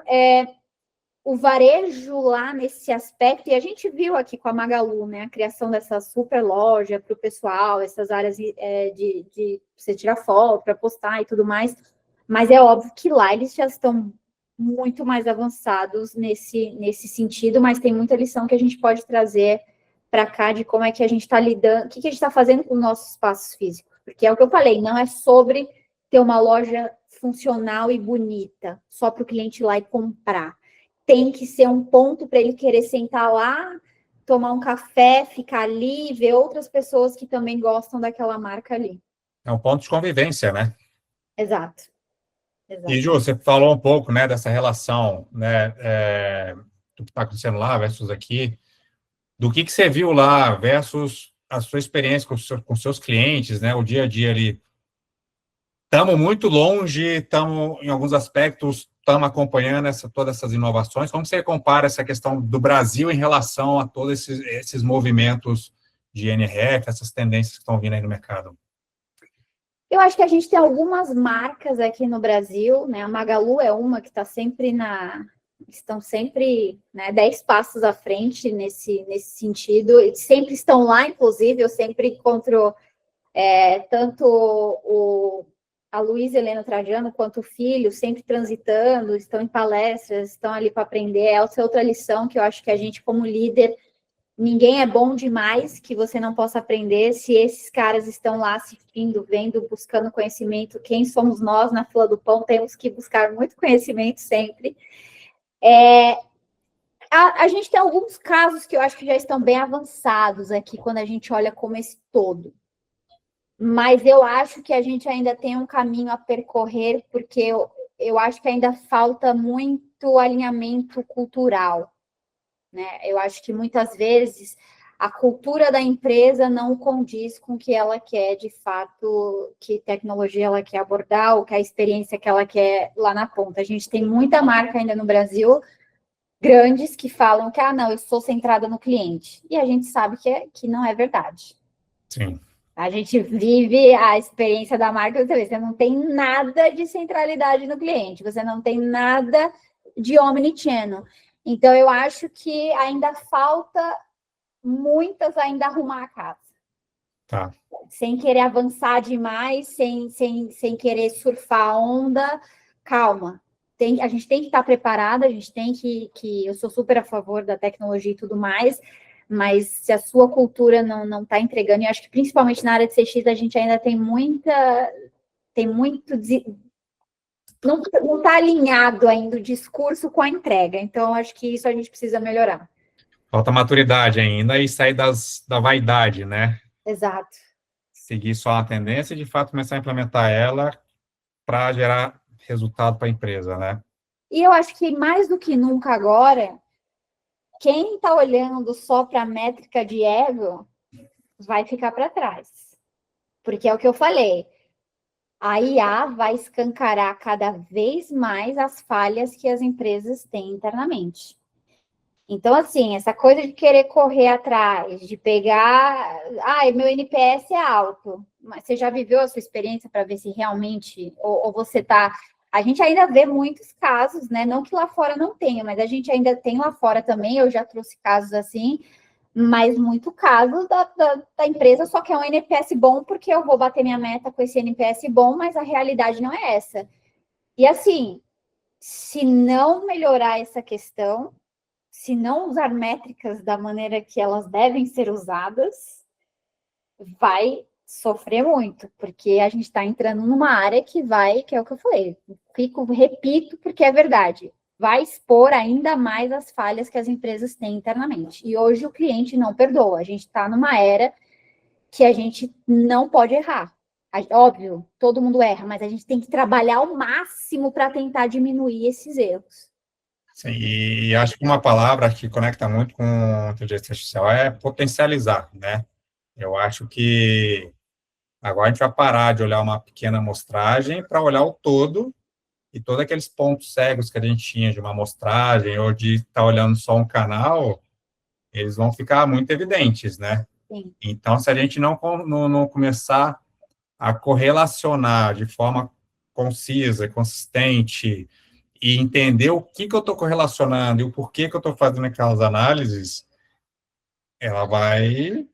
o varejo lá nesse aspecto, e a gente viu aqui com a Magalu, né, a criação dessa super loja para o pessoal, essas áreas de você tirar foto, para postar e tudo mais, mas é óbvio que lá eles já estão muito mais avançados nesse sentido, mas tem muita lição que a gente pode trazer para cá de como é que a gente está lidando, o que a gente está fazendo com os nossos espaços físicos. Porque é o que eu falei, não é sobre ter uma loja funcional e bonita, só para o cliente ir lá e comprar. Tem que ser um ponto para ele querer sentar lá, tomar um café, ficar ali, ver outras pessoas que também gostam daquela marca ali. É um ponto de convivência, né? Exato. E, Ju, você falou um pouco, né, dessa relação, né, do que está acontecendo lá versus aqui, do que você viu lá versus a sua experiência com seus clientes, né, o dia a dia ali. Estamos muito longe, estamos, em alguns aspectos, estamos acompanhando todas essas inovações. Como você compara essa questão do Brasil em relação a todos esses movimentos de NRF, essas tendências que estão vindo aí no mercado? Eu acho que a gente tem algumas marcas aqui no Brasil, né? A Magalu é uma que está sempre estão sempre, né, 10 passos à frente nesse sentido, e sempre estão lá, inclusive, eu sempre encontro tanto a Luísa Helena Trajano quanto o filho, sempre transitando, estão em palestras, estão ali para aprender. Essa é outra lição que eu acho que a gente, como líder, ninguém é bom demais que você não possa aprender. Se esses caras estão lá assistindo, vendo, buscando conhecimento, quem somos nós na fila do pão? Temos que buscar muito conhecimento sempre. A gente tem alguns casos que eu acho que já estão bem avançados aqui, quando a gente olha como esse todo. Mas eu acho que a gente ainda tem um caminho a percorrer, porque eu acho que ainda falta muito alinhamento cultural, né? Eu acho que muitas vezes a cultura da empresa não condiz com o que ela quer de fato, que tecnologia ela quer abordar, ou que a experiência que ela quer lá na ponta. A gente tem muita marca ainda no Brasil, grandes, que falam que, não, eu sou centrada no cliente. E a gente sabe que não é verdade. Sim. A gente vive a experiência da marca, você não tem nada de centralidade no cliente, você não tem nada de omnichannel. Então, eu acho que ainda falta muitas ainda arrumar a casa. Tá. Sem querer avançar demais, sem querer surfar a onda, calma. a gente tem que estar preparada, a gente tem que eu sou super a favor da tecnologia e tudo mais, mas se a sua cultura não está entregando, e acho que principalmente na área de CX a gente ainda tem muito, não está alinhado ainda o discurso com a entrega, então acho que isso a gente precisa melhorar. Falta maturidade ainda e sair da vaidade, né? Exato. Seguir só a tendência e, de fato, começar a implementar ela para gerar resultado para a empresa, né? E eu acho que mais do que nunca agora, quem está olhando só para a métrica de ego vai ficar para trás. Porque é o que eu falei, a IA vai escancarar cada vez mais as falhas que as empresas têm internamente. Então, assim, essa coisa de querer correr atrás, de pegar... meu NPS é alto. Mas você já viveu a sua experiência para ver se realmente... Ou você está... A gente ainda vê muitos casos, né? Não que lá fora não tenha, mas a gente ainda tem lá fora também. Eu já trouxe casos assim, mas muito caso da empresa só quer um NPS bom porque eu vou bater minha meta com esse NPS bom, mas a realidade não é essa. E assim, se não melhorar essa questão, se não usar métricas da maneira que elas devem ser usadas, vai sofrer muito, porque a gente está entrando numa área que é o que eu falei, repito, porque é verdade, vai expor ainda mais as falhas que as empresas têm internamente. E hoje o cliente não perdoa, a gente está numa era que a gente não pode errar. Óbvio, todo mundo erra, mas a gente tem que trabalhar ao máximo para tentar diminuir esses erros. Sim, e acho que uma palavra que conecta muito com inteligência artificial é potencializar, né? Eu acho que agora a gente vai parar de olhar uma pequena amostragem para olhar o todo e todos aqueles pontos cegos que a gente tinha de uma amostragem ou de estar olhando só um canal, eles vão ficar muito evidentes, né? Sim. Então, se a gente não começar a correlacionar de forma concisa, consistente, e entender o que eu estou correlacionando e o porquê que eu estou fazendo aquelas análises, ela vai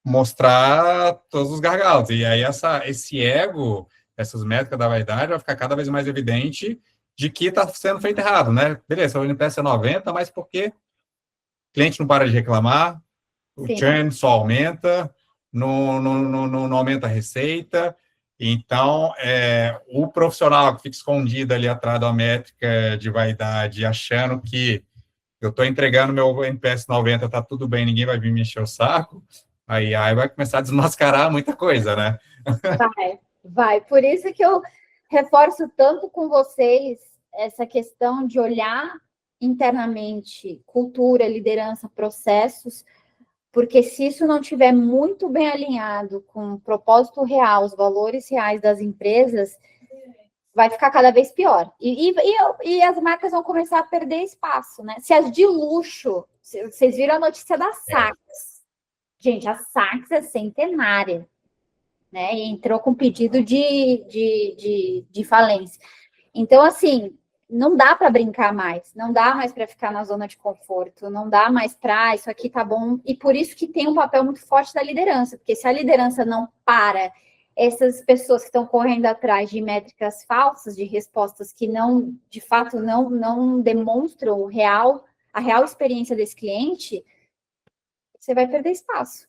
mostrar todos os gargalos. E aí esse ego, essas métricas da vaidade, vai ficar cada vez mais evidente de que está sendo feito errado, né? Beleza, o NPS é 90, mas por que o cliente não para de reclamar, o churn só aumenta, não aumenta a receita. Então, o profissional que fica escondido ali atrás da métrica de vaidade, achando que eu estou entregando meu NPS 90, está tudo bem, ninguém vai vir me encher o saco, aí vai começar a desmascarar muita coisa, né? Vai. Por isso que eu reforço tanto com vocês essa questão de olhar internamente cultura, liderança, processos, porque se isso não estiver muito bem alinhado com o propósito real, os valores reais das empresas, vai ficar cada vez pior. E as marcas vão começar a perder espaço, né? Se as de luxo, vocês viram a notícia da Saks. Gente, a Saks é centenária, né? E entrou com pedido de falência. Então, assim, não dá para brincar mais, não dá mais para ficar na zona de conforto, não dá mais para isso aqui tá bom. E por isso que tem um papel muito forte da liderança, porque se a liderança não para essas pessoas que estão correndo atrás de métricas falsas, de respostas que não, de fato, não demonstram a real experiência desse cliente, você vai perder espaço.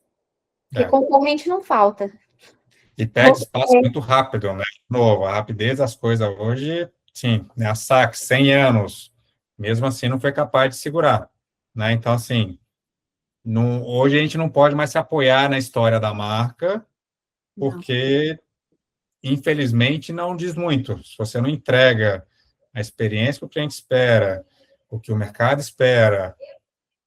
Porque concorrente não falta. E perde espaço muito rápido, né? De novo, a rapidez das coisas hoje, sim, né? A Saks, 100 anos, mesmo assim não foi capaz de segurar, né? Então, assim, hoje a gente não pode mais se apoiar na história da marca, porque, infelizmente, não diz muito. Se você não entrega a experiência que o cliente espera, o que o mercado espera,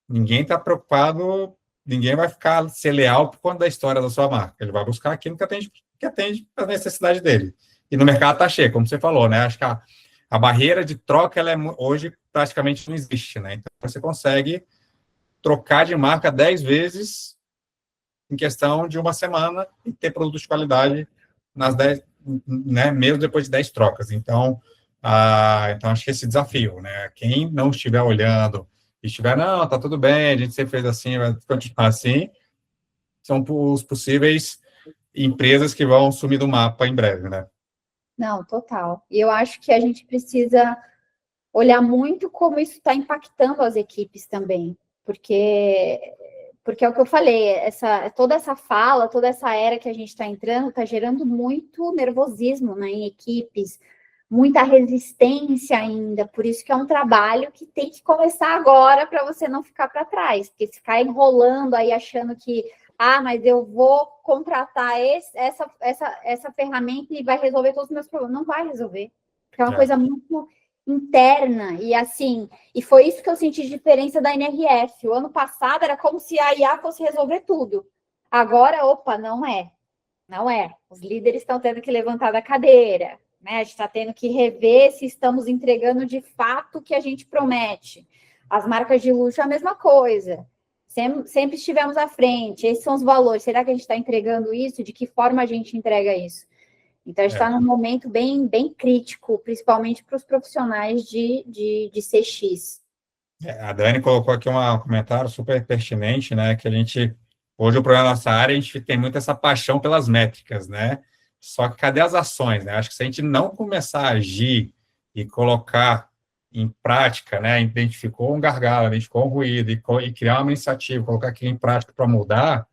ninguém está preocupado, ninguém vai ficar ser leal por conta da história da sua marca. Ele vai buscar aquilo que atende a necessidade dele. E no mercado está cheio, como você falou, né? Acho que a barreira de troca, hoje praticamente não existe, né? Então, você consegue trocar de marca 10 vezes em questão de uma semana e ter produtos de qualidade nas 10, né, mesmo depois de 10 trocas. Então, acho que esse desafio, né? Quem não estiver olhando e estiver, não, tá tudo bem, a gente sempre fez assim, vai continuar assim, são os possíveis empresas que vão sumir do mapa em breve, né? Não, total. E eu acho que a gente precisa olhar muito como isso está impactando as equipes também, porque é o que eu falei, toda essa fala, toda essa era que a gente está entrando, está gerando muito nervosismo, né, em equipes, muita resistência ainda, por isso que é um trabalho que tem que começar agora para você não ficar para trás, porque se ficar enrolando aí achando que, mas eu vou contratar essa ferramenta e vai resolver todos os meus problemas, não vai resolver, porque é uma coisa muito interna, e assim, e foi isso que eu senti de diferença da NRF. O ano passado era como se a IA fosse resolver tudo. Agora, opa, não é. Os líderes estão tendo que levantar da cadeira, né? A gente está tendo que rever se estamos entregando de fato o que a gente promete. As marcas de luxo é a mesma coisa. Sempre estivemos à frente, esses são os valores. Será que a gente está entregando isso? De que forma a gente entrega isso? Então, a gente está num momento bem, bem crítico, principalmente para os profissionais de CX. A Dani colocou aqui um comentário super pertinente, né? Que hoje o problema da nossa área, a gente tem muito essa paixão pelas métricas, né? Só que cadê as ações, né? Acho que se a gente não começar a agir e colocar em prática, né? Identificou um gargalo, identificou um ruído e criar uma iniciativa, colocar aquilo em prática para mudar,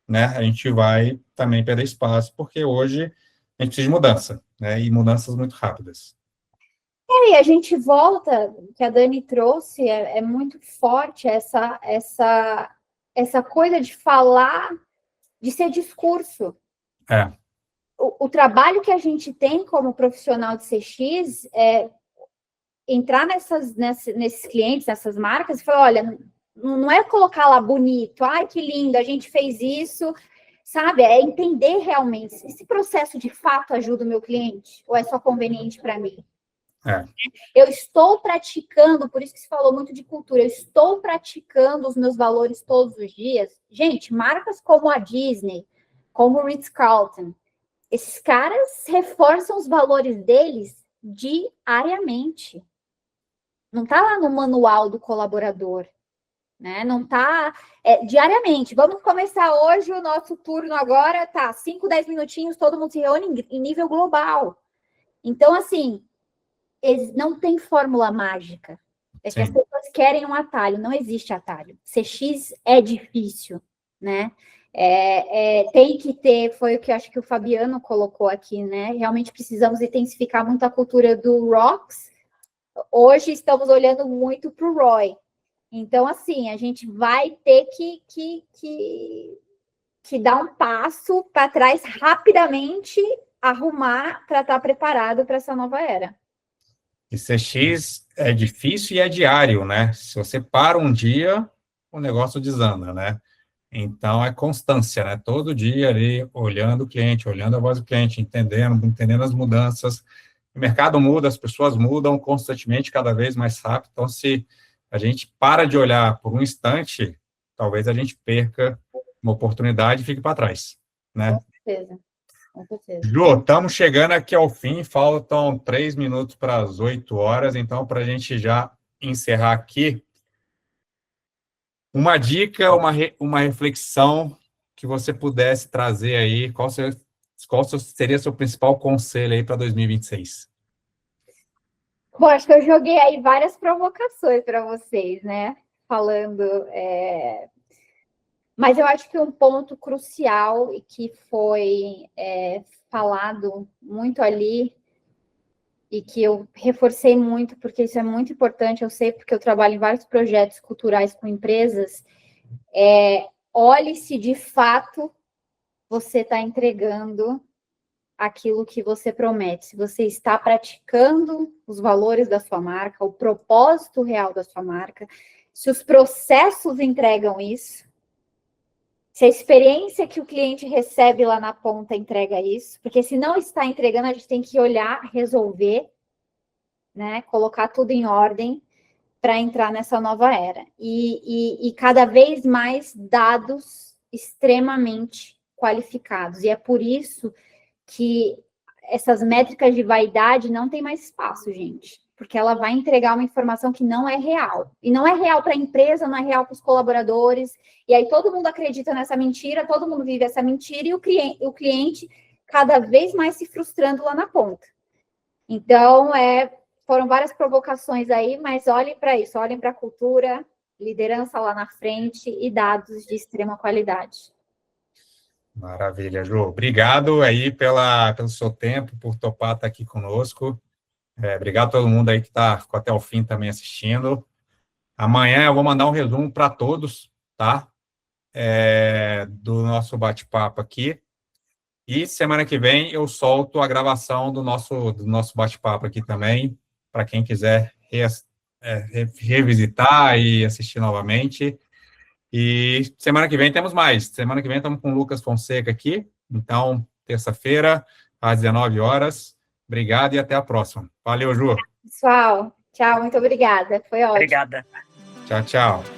né? A gente vai também perder espaço, porque hoje a gente precisa de mudança, né? E mudanças muito rápidas. E a gente volta, que a Dani trouxe, é muito forte essa coisa de falar, de ser discurso. O trabalho que a gente tem como profissional de CX é entrar nesses clientes, nessas marcas, e falar, olha, não é colocar lá bonito, ai, que lindo, a gente fez isso, sabe? É entender realmente, esse processo de fato ajuda o meu cliente, ou é só conveniente para mim? Eu estou praticando, por isso que se falou muito de cultura, eu estou praticando os meus valores todos os dias. Gente, marcas como a Disney, como o Ritz-Carlton, esses caras reforçam os valores deles diariamente. Não está lá no manual do colaborador, né? Não está diariamente. Vamos começar hoje o nosso turno agora, 5, 10 minutinhos, todo mundo se reúne em nível global. Então, assim, não tem fórmula mágica. Que as pessoas querem um atalho, não existe atalho. CX é difícil, né? Tem que ter, foi o que eu acho que o Fabiano colocou aqui, né? Realmente precisamos intensificar muito a cultura do ROX. Hoje estamos olhando muito para o ROI. Então, assim, a gente vai ter que dar um passo para trás rapidamente, arrumar para estar preparado para essa nova era. E CX é difícil e é diário, né? Se você para um dia, o negócio desanda, né? Então, é constância, né? Todo dia ali, olhando o cliente, olhando a voz do cliente, entendendo as mudanças. O mercado muda, as pessoas mudam constantemente, cada vez mais rápido. Então, se a gente para de olhar por um instante, talvez a gente perca uma oportunidade e fique para trás, né? Com certeza. Ju, estamos chegando aqui ao fim, faltam 3 minutos para as 8 horas, então, para a gente já encerrar aqui, uma dica, uma reflexão que você pudesse trazer aí, qual seria seu principal conselho aí para 2026? Bom, acho que eu joguei aí várias provocações para vocês, né? Falando... Mas eu acho que um ponto crucial e que foi falado muito ali e que eu reforcei muito, porque isso é muito importante, eu sei porque eu trabalho em vários projetos culturais com empresas, olhe se de fato você está entregando aquilo que você promete, se você está praticando os valores da sua marca, o propósito real da sua marca, se os processos entregam isso, se a experiência que o cliente recebe lá na ponta entrega isso, porque se não está entregando, a gente tem que olhar, resolver, né? Colocar tudo em ordem para entrar nessa nova era. E cada vez mais dados extremamente qualificados. E é por isso que essas métricas de vaidade não tem mais espaço, gente. Porque ela vai entregar uma informação que não é real. E não é real para a empresa, não é real para os colaboradores. E aí todo mundo acredita nessa mentira, todo mundo vive essa mentira e o cliente cada vez mais se frustrando lá na ponta. Então, foram várias provocações aí, mas olhem para isso, olhem para a cultura, liderança lá na frente e dados de extrema qualidade. Maravilha, Ju. Obrigado aí pelo seu tempo, por topar estar aqui conosco. Obrigado a todo mundo aí que ficou até o fim também assistindo. Amanhã eu vou mandar um resumo para todos, tá? Do nosso bate-papo aqui. E semana que vem eu solto a gravação do nosso bate-papo aqui também, para quem quiser revisitar e assistir novamente. E semana que vem temos mais. Semana que vem estamos com o Lucas Fonseca aqui. Então, terça-feira, às 19 horas. Obrigado e até a próxima. Valeu, Ju. Pessoal, tchau, muito obrigada. Foi ótimo. Obrigada. Tchau, tchau.